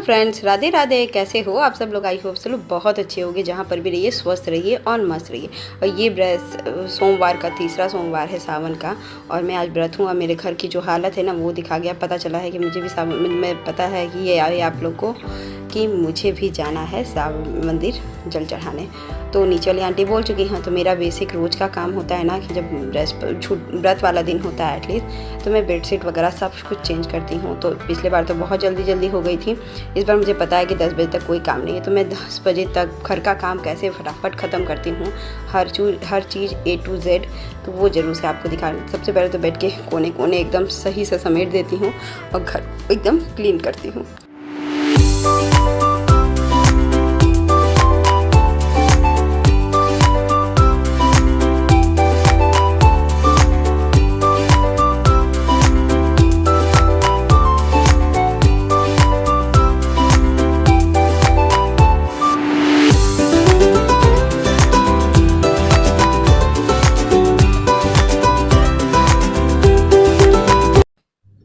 Friends, Radhe Radhe. कैसे हो आप सब लोग? आई होप सब लोग बहुत अच्छे होंगे। जहाँ पर भी रहिए स्वस्थ रहिए और मस्त रहिए। और ये सोमवार का तीसरा सोमवार है सावन का, और मैं आज व्रत हूँ। और मेरे घर की जो हालत है ना वो दिखा गया। पता चला है कि मुझे भी सावन में पता है कि ये आए आप लोग को कि मुझे भी जाना है सावन मंदिर जल चढ़ाने। तो नीचे वाली आंटी बोल चुकी हैं। तो मेरा बेसिक रोज़ का काम होता है ना कि जब व्रत वाला दिन होता है एटलीस्ट, तो मैं बेडशीट वगैरह सब कुछ चेंज करती हूँ। तो पिछले बार तो बहुत जल्दी हो गई थी। इस बार मुझे पता है कि 10 बजे तक कोई काम नहीं है, तो मैं 10 बजे तक घर का काम कैसे फटाफट ख़त्म करती हूँ, हर चीज़ A to Z। तो वो ज़रूर से आपको दिखा। सबसे पहले तो बेड के कोने कोने एकदम सही से समेट देती हूँ और घर एकदम क्लीन करती हूँ।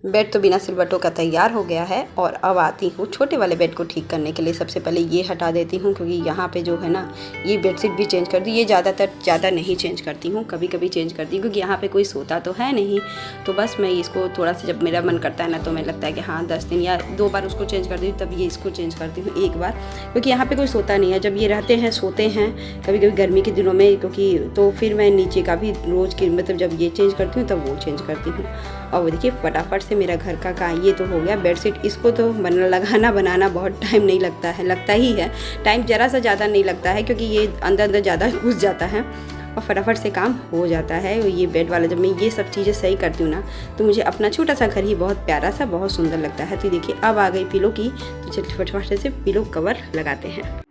बेड तो बिना सिलवटों का तैयार हो गया है। और अब आती हूँ छोटे वाले बेड को ठीक करने के लिए। सबसे पहले ये हटा देती हूँ, क्योंकि यहाँ पे जो है ना ये बेडशीट भी चेंज कर दी। ये ज़्यादा नहीं चेंज करती हूँ, कभी कभी चेंज करती हूँ, क्योंकि यहाँ पे कोई सोता तो है नहीं। तो बस मैं इसको थोड़ा सा जब मेरा मन करता है ना, तो मैं लगता है कि हाँ 10 दिन या 2 बार उसको चेंज करती हूँ, तब ये इसको चेंज करती हूँ एक बार, क्योंकि यहाँ पर कोई सोता नहीं है। जब ये रहते हैं सोते हैं कभी कभी गर्मी के दिनों में, क्योंकि तो फिर मैं नीचे का भी रोज़ की मतलब जब ये चेंज करती हूँ तब वो चेंज करती हूँ। और वो देखिए फटाफट से मेरा घर का काम ये तो हो गया। बेडशीट इसको तो बनाना बहुत टाइम नहीं लगता है, लगता ही है टाइम, ज़रा सा ज़्यादा नहीं लगता है, क्योंकि ये अंदर ज़्यादा घुस जाता है और फटाफट से काम हो जाता है। और ये बेड वाला जब मैं ये सब चीज़ें सही करती हूँ ना, तो मुझे अपना छोटा सा घर ही बहुत प्यारा सा बहुत सुंदर लगता है। तो देखिए अब आ गई पिलो की, तो चलिए फटाफट से पिलो कवर लगाते हैं।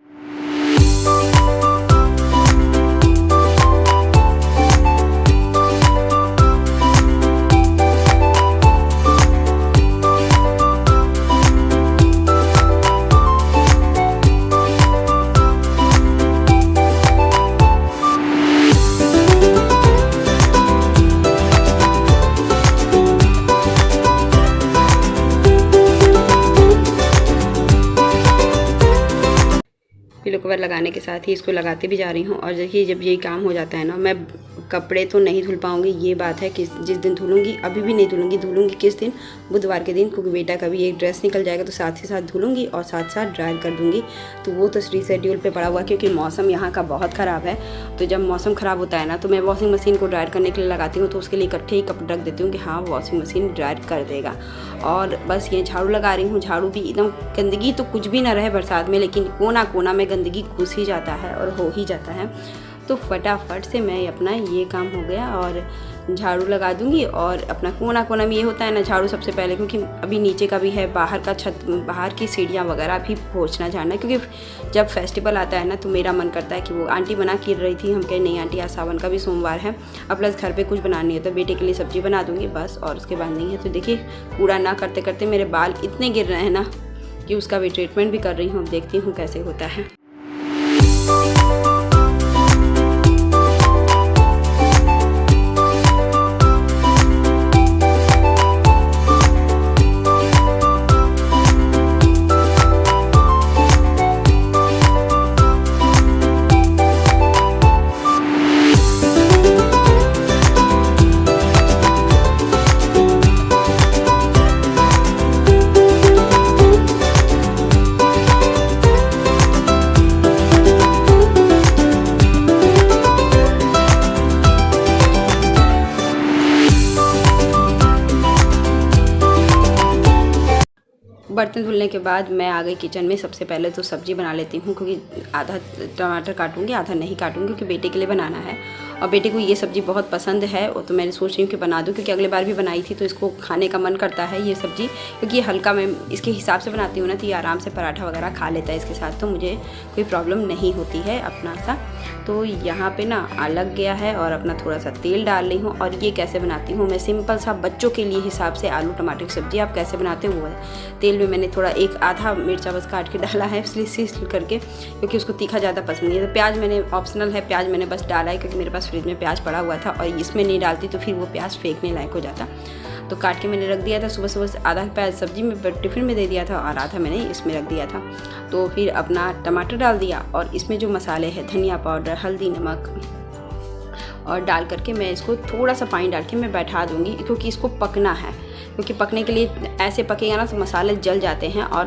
पिलो कवर लगाने के साथ ही इसको लगाते भी जा रही हूँ। और देखिए जब यही काम हो जाता है ना, मैं कपड़े तो नहीं धुल पाऊँगी, ये बात है कि जिस दिन धुलूँगी, अभी भी नहीं धुलूँगी किस दिन, बुधवार के दिन, क्योंकि बेटा का भी एक ड्रेस निकल जाएगा, तो साथ ही साथ धुलूँगी और साथ साथ ड्राई कर दूँगी। तो वो तो रीशेड्यूल पे पड़ा हुआ, क्योंकि मौसम यहाँ का बहुत ख़राब है। तो जब मौसम ख़राब होता है ना, तो मैं वॉशिंग मशीन को ड्राई करने के लिए लगाती हूँ, तो उसके लिए इकट्ठे ही कपड़े रख देती हूँ कि हाँ वॉशिंग मशीन ड्राई कर देगा। और बस ये झाड़ू लगा रही हूँ। झाड़ू भी एकदम गंदगी तो कुछ भी ना रहे बरसात में, लेकिन कोना कोना में गंदगी घुस ही जाता है और हो ही जाता है। तो फटाफट से मैं अपना ये काम हो गया और झाड़ू लगा दूंगी। और अपना कोना कोना में ये होता है ना झाड़ू सबसे पहले, क्योंकि अभी नीचे का भी है, बाहर का छत, बाहर की सीढ़ियाँ वगैरह भी पोंछना झाड़ना, क्योंकि जब फेस्टिवल आता है ना तो मेरा मन करता है कि वो आंटी बना कर रही थी, हम कहे नहीं आंटी आज सावन का भी सोमवार है, अब प्लस घर पे कुछ बनानी है, तो बेटे के लिए सब्जी बना दूँगी बस, और उसके बाद नहीं है। तो देखिए कूड़ा ना करते करते मेरे बाल इतने गिर रहे हैं ना कि उसका भी ट्रीटमेंट भी कर रही हूँ। देखती हूँ कैसे होता है। बर्तन धुलने के बाद मैं आ गई किचन में। सबसे पहले तो सब्ज़ी बना लेती हूँ, क्योंकि आधा टमाटर काटूँगी आधा नहीं काटूँगी, क्योंकि बेटे के लिए बनाना है और बेटे को ये सब्ज़ी बहुत पसंद है। और तो मैंने सोच रही हूँ कि बना दूँ, क्योंकि अगले बार भी बनाई थी तो इसको खाने का मन करता है ये सब्ज़ी, क्योंकि ये हल्का मैं इसके हिसाब से बनाती हूँ ना, तो ये आराम से पराठा वगैरह खा लेता है इसके साथ, तो मुझे कोई प्रॉब्लम नहीं होती है अपना सा। तो यहाँ पे ना लग गया है और अपना थोड़ा सा तेल डाल रही हूँ। और ये कैसे बनाती हूँ मैं, सिंपल सा बच्चों के लिए हिसाब से आलू टमाटर की सब्ज़ी आप कैसे बनाते हो वो है। तेल में मैंने थोड़ा एक आधा मिर्चा बस काट के डाला है, इसलिए सील करके, क्योंकि उसको तीखा ज़्यादा पसंद नहीं है। तो प्याज मैंने ऑप्शनल है, प्याज मैंने बस डाला है क्योंकि मेरे पास फ्रिज में प्याज पड़ा हुआ था, और इसमें नहीं डालती तो फिर वो प्याज फेंकने लायक हो जाता। तो काट के मैंने रख दिया था। सुबह सुबह आधा प्याज सब्जी में टिफ़िन में दे दिया था और आधा मैंने इसमें रख दिया था। तो फिर अपना टमाटर डाल दिया और इसमें जो मसाले हैं धनिया पाउडर, हल्दी, नमक और डाल करके मैं इसको थोड़ा सा पानी डाल के मैं बैठा दूँगी, क्योंकि इसको पकना है। क्योंकि पकने के लिए ऐसे पकेगा ना तो मसाले जल जाते हैं और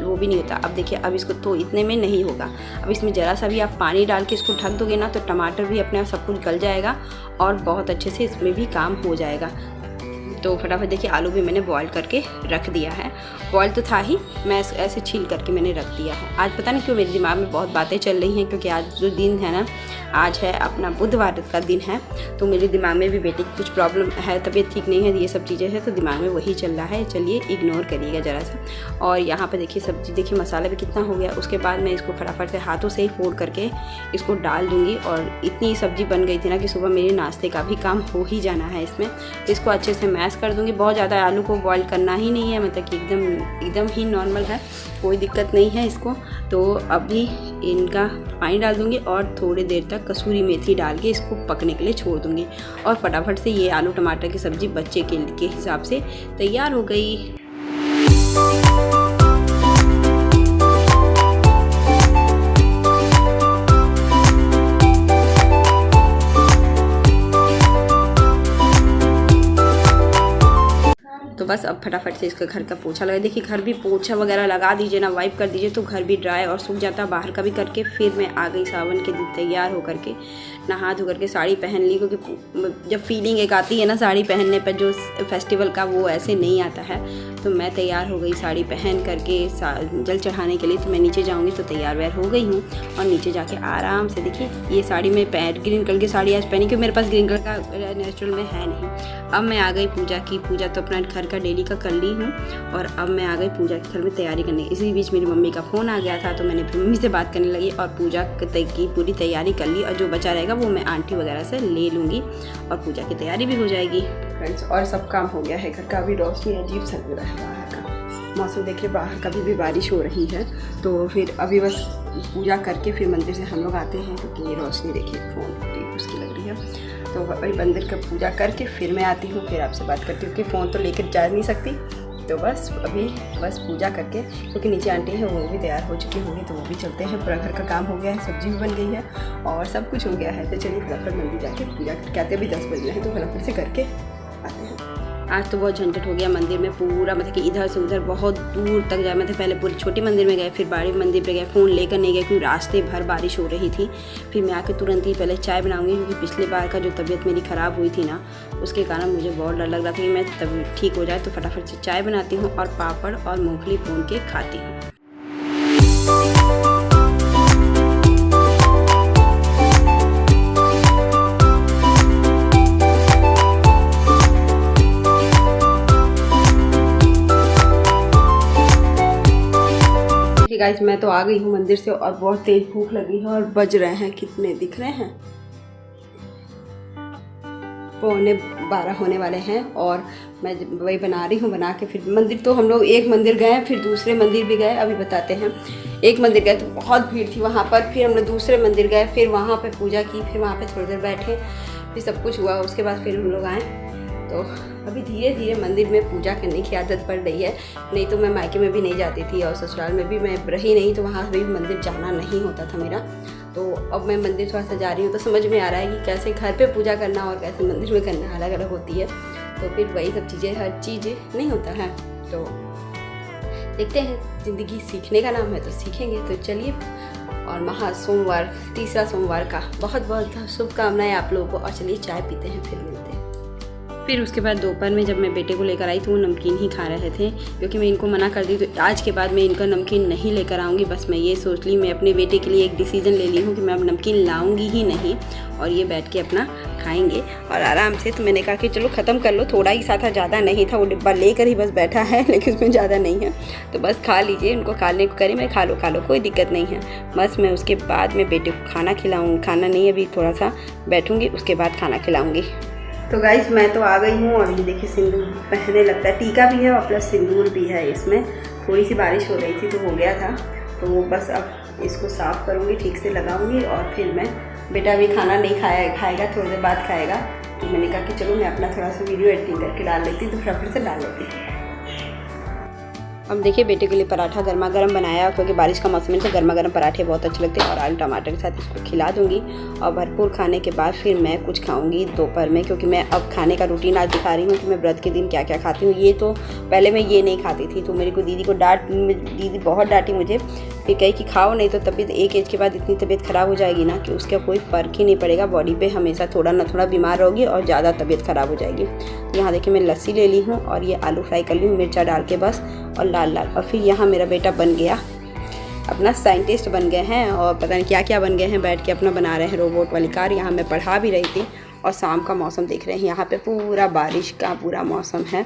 वो भी नहीं होता। अब देखिए, अब इसको तो इतने में नहीं होगा। अब इसमें ज़रा सा भी आप पानी डाल के इसको ढक दोगे ना तो टमाटर भी अपने आप सब कुछ गल जाएगा और बहुत अच्छे से इसमें भी काम हो जाएगा। तो फटाफट देखिए, आलू भी मैंने बॉईल करके रख दिया है। बॉईल तो था ही, मैं ऐसे छील करके मैंने रख दिया है। आज पता नहीं क्यों मेरे दिमाग में बहुत बातें चल रही हैं, क्योंकि आज जो दिन है ना, आज है अपना बुधवार का दिन है। तो मेरे दिमाग में भी बेटे की कुछ प्रॉब्लम है, तबीयत ठीक नहीं है, ये सब चीज़ें हैं, तो दिमाग में वही चल रहा है। चलिए इग्नोर करिएगा ज़रा सा। और यहाँ पर देखिए सब्ज़ी, देखिए मसाला भी कितना हो गया। उसके बाद मैं इसको फटाफट से हाथों से ही फोड़ करके इसको डाल दूँगी। और इतनी सब्ज़ी बन गई थी ना कि सुबह मेरे नाश्ते का भी काम हो ही जाना है इसमें। तो इसको अच्छे से मैश कर दूँगी। बहुत ज़्यादा आलू को बॉईल करना ही नहीं है, मतलब कि एकदम ही नॉर्मल है, कोई दिक्कत नहीं है इसको। तो अभी इनका पानी डाल दूँगी और थोड़ी देर तक कसूरी मेथी डाल के इसको पकने के लिए छोड़ दूँगी। और फटाफट से ये आलू टमाटर की सब्ज़ी बच्चे के हिसाब से तैयार हो गई। तो बस अब फटाफट से इसका घर का पोछा लगा। देखिए, घर भी पोछा वगैरह लगा दीजिए ना, वाइप कर दीजिए तो घर भी ड्राई और सूख जाता है। बाहर का भी करके फिर मैं आ गई सावन के दिन तैयार होकर के, नहा धो करके साड़ी पहन ली। क्योंकि जब फीलिंग एक आती है ना साड़ी पहनने पर, जो फेस्टिवल का, वो ऐसे नहीं आता है। तो मैं तैयार हो गई साड़ी पहन करके जल चढ़ाने के लिए। तो मैं नीचे जाऊँगी तो तैयार वैयार हो गई हूँ और नीचे जाके आराम से देखिए ये साड़ी में ग्रीन कलर की साड़ी आज पहनी, क्योंकि मेरे पास ग्रीन कलर का नेचुरल में है नहीं। अब मैं आ गई पूजा की। पूजा तो अपना घर का डेली का कर ली हूँ और अब मैं आ गई पूजा के घर में तैयारी करने। इसी बीच मेरी मम्मी का फ़ोन आ गया था, तो मैंने मम्मी से बात करने लगी और पूजा की पूरी तैयारी कर ली। और जो बचा रहेगा वो मैं आंटी वगैरह से ले लूँगी और पूजा की तैयारी भी हो जाएगी फ्रेंड्स। और सब काम हो गया है घर का। अभी रोशनी अजीब सा लग रहा है बाहर का, मौसम देख रहे, बाहर कभी भी बारिश हो रही है। तो फिर अभी बस पूजा करके फिर मंदिर से हम लोग आते हैं, क्योंकि ये रोशनी देखिए फ़ोन की उसकी लग रही है। तो वही मंदिर का पूजा करके फिर मैं आती हूँ, फिर आपसे बात करती हूँ कि फ़ोन तो लेकर जा नहीं सकती। तो बस अभी पूजा करके, क्योंकि नीचे आंटी है वो भी तैयार हो चुकी होंगी, तो वो भी चलते हैं। पूरा घर का काम हो गया है, सब्जी भी बन गई है और सब कुछ हो गया है। तो चलिए फटाफट मंदिर जाके पूजा करके आते हैं। अभी 10 बज रहे हैं, तो फटाफट से करके आते हैं। आज तो बहुत झंझट हो गया मंदिर में पूरा, मतलब कि इधर से उधर बहुत दूर तक जाए। मतलब पहले पूरी छोटी मंदिर में गए, फिर बड़ी मंदिर पे गए, फ़ोन लेकर नहीं गए क्योंकि रास्ते भर बारिश हो रही थी। फिर मैं आके तुरंत ही पहले चाय बनाऊंगी, क्योंकि पिछली बार का जो तबीयत मेरी ख़राब हुई थी ना, उसके कारण मुझे बहुत डर लग रहा था कि मैं तबीयत ठीक हो जाए। तो फटाफट से चाय बनाती हूँ और पापड़ और मूँगफली भून के खाती हूँ। गाइस, मैं तो आ गई हूँ मंदिर से और बहुत तेज भूख लगी है। और बज रहे हैं कितने दिख रहे हैं, 11:15 होने वाले हैं। और मैं वही बना रही हूँ। बना के फिर मंदिर, तो हम लोग एक मंदिर गए, फिर दूसरे मंदिर भी गए। अभी बताते हैं। एक मंदिर गए तो बहुत भीड़ थी वहाँ पर, फिर हम लोग दूसरे मंदिर गए, फिर वहाँ पे पूजा की, फिर वहाँ पे थोड़ी देर बैठे, फिर सब कुछ हुआ। उसके बाद फिर हम लोग आए। तो अभी धीरे धीरे मंदिर में पूजा करने की आदत पड़ रही है। नहीं तो मैं मायके में भी नहीं जाती थी और ससुराल में भी मैं रही नहीं, तो वहाँ भी मंदिर जाना नहीं होता था मेरा। तो अब मैं मंदिर थोड़ा सा जा रही हूँ, तो समझ में आ रहा है कि कैसे घर पे पूजा करना और कैसे मंदिर में करना अलग अलग होती है। तो फिर वही सब चीज़ें, हर चीज़ नहीं होता है। तो देखते हैं, ज़िंदगी सीखने का नाम है तो सीखेंगे। तो चलिए, और महा सोमवार, तीसरा सोमवार का बहुत बहुत शुभकामनाएं आप लोगों को। और चलिए चाय पीते हैं, फिर मिलते हैं। फिर उसके बाद दोपहर में जब मैं बेटे को लेकर आई तो वो नमकीन ही खा रहे थे, क्योंकि मैं इनको मना कर दी। तो आज के बाद मैं इनका नमकीन नहीं लेकर आऊँगी। बस मैं ये सोच ली, मैं अपने बेटे के लिए एक डिसीज़न ले ली हूँ कि मैं अब नमकीन लाऊँगी ही नहीं, और ये बैठ के अपना खाएंगे और आराम से। तो मैंने कहा कि चलो ख़त्म कर लो, थोड़ा ही सा था, ज़्यादा नहीं था। वो डिब्बा लेकर ही बस बैठा है, लेकिन उसमें ज़्यादा नहीं है। तो बस खा लीजिए, उनको खाने को करें, मैं खा लो, कोई दिक्कत नहीं है। बस मैं उसके बाद मैं बेटे को खाना खिलाऊँगी। खाना नहीं, अभी थोड़ा सा बैठूँगी, उसके बाद खाना खिलाऊँगी। तो गाइस, मैं तो आ गई हूँ और ये देखिए सिंदूर पहनने लगता है, टीका भी है और प्लस सिंदूर भी है इसमें। थोड़ी सी बारिश हो रही थी तो हो गया था। तो बस अब इसको साफ़ करूँगी, ठीक से लगाऊँगी और फिर मैं, बेटा भी खाना नहीं खाएगा, थोड़ी देर बाद खाएगा। तो मैंने कहा कि चलो मैं अपना थोड़ा सा वीडियो एडिटिंग करके डाल लेती हूँ, तो फटाफट से डाल लेती हूँ। अब देखिए बेटे के लिए पराठा गर्मा गर्म बनाया, क्योंकि बारिश का मौसम है तो गर्मा गर्म पराठे बहुत अच्छे लगते हैं, और आलू टमाटर के साथ इसको खिला दूंगी। और भरपूर खाने के बाद फिर मैं कुछ खाऊंगी दोपहर में, क्योंकि मैं अब खाने का रूटीन आज दिखा रही हूँ कि मैं व्रत के दिन क्या क्या खाती हूँ। ये तो पहले मैं ये नहीं खाती थी, तो मेरी को दीदी बहुत डांटी मुझे, फिर कही कि खाओ नहीं तो तबीयत एक एज के बाद इतनी तबीयत ख़राब हो जाएगी ना कि उसका कोई फ़र्क ही नहीं पड़ेगा, बॉडी पे हमेशा थोड़ा ना थोड़ा बीमार रहोगी और ज़्यादा तबीयत ख़राब हो जाएगी। यहाँ देखिए मैं लस्सी ले ली हूँ और ये आलू फ्राई कर ली हूँ मिर्चा डाल के बस, और लाल लाल। और फिर यहाँ मेरा बेटा बन गया अपना साइंटिस्ट बन गए हैं, और पता नहीं क्या क्या बन गए हैं, बैठ के अपना बना रहे हैं रोबोट वाली कार। यहाँ मैं पढ़ा भी रही थी, और शाम का मौसम देख रहे हैं, यहाँ पे पूरा बारिश का पूरा मौसम है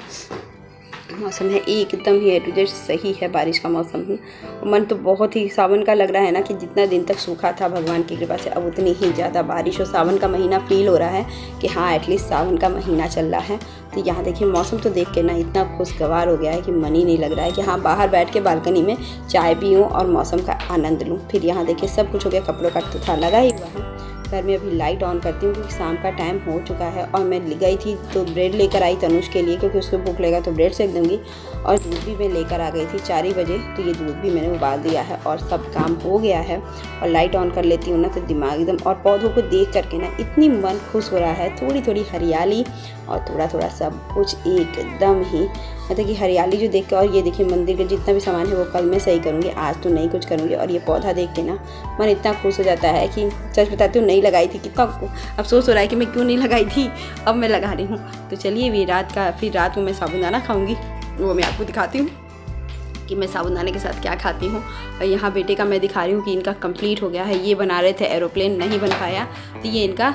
एकदम ही A to Z सही है, बारिश का मौसम ही। मन तो बहुत ही सावन का लग रहा है ना, कि जितना दिन तक सूखा था भगवान की कृपा से, अब उतनी ही ज़्यादा बारिश और सावन का महीना फील हो रहा है कि हाँ एटलीस्ट सावन का महीना चल रहा है। तो यहाँ देखिए मौसम तो देख के ना इतना खुशगवार हो गया है कि मन ही नहीं लग रहा है कि हाँ बाहर बैठ के बालकनी में चाय पीऊँ और मौसम का आनंद लूँ। फिर यहाँ देखिए सब कुछ हो गया, कपड़ों का तो था लगा ही हुआ है। घर में अभी लाइट ऑन करती हूँ क्योंकि शाम का टाइम हो चुका है, और मैं गई थी तो ब्रेड लेकर आई तनुष के लिए, क्योंकि उसको भूख लगेगा तो ब्रेड सेक दूँगी। और दूध भी मैं लेकर आ गई थी 4 ही बजे, तो ये दूध भी मैंने उबाल दिया है और सब काम हो गया है। और लाइट ऑन कर लेती हूँ ना तो दिमाग एकदम, और पौधों को देख करके ना इतनी मन खुश हो रहा है, थोड़ी थोड़ी हरियाली और थोड़ा थोड़ा सब कुछ एकदम ही, मतलब कि हरियाली जो देख के। और ये देखिए मंदिर का जितना भी सामान है वो कल मैं सही करूँगी, आज तो नहीं कुछ करूँगी। और ये पौधा देख के ना मन इतना खुश हो जाता है कि सच बताती हूँ नहीं लगाई थी, कितना अफसोस हो रहा है कि मैं क्यों नहीं लगाई थी, अब मैं लगा रही हूँ। तो चलिए भी फिर रात में मैं साबूदाना खाऊँगी, वो मैं आपको दिखाती हूँ कि मैं साबूदाने के साथ क्या खाती हूँ। और यहाँ बेटे का मैं दिखा रही हूँ कि इनका कंप्लीट हो गया है। ये बना रहे थे एरोप्लेन, नहीं बन पाया, तो ये इनका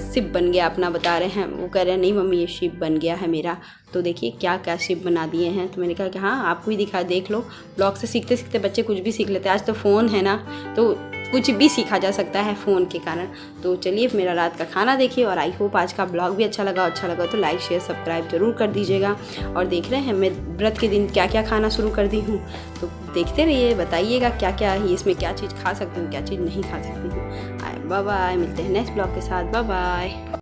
शिप बन गया अपना, बता रहे हैं। वो कह रहे हैं नहीं मम्मी ये शिप बन गया है मेरा। तो देखिए क्या क्या शिप बना दिए हैं। तो मैंने कहा कि हाँ आपको भी देख लो। ब्लॉग से सीखते सीखते बच्चे कुछ भी सीख लेते हैं। आज तो फ़ोन है ना, तो कुछ भी सीखा जा सकता है फ़ोन के कारण। तो चलिए मेरा रात का खाना देखिए, और आई होप आज का ब्लॉग भी अच्छा लगा तो लाइक शेयर सब्सक्राइब जरूर कर दीजिएगा। और देख रहे हैं मैं व्रत के दिन क्या क्या खाना शुरू कर दी हूँ, तो देखते रहिए, बताइएगा क्या क्या है इसमें, क्या चीज़ खा सकती हूँ क्या चीज़ नहीं खा सकती हूँ। बाय बाय, मिलते हैं नेक्स्ट ब्लॉग के साथ, बाय बाय।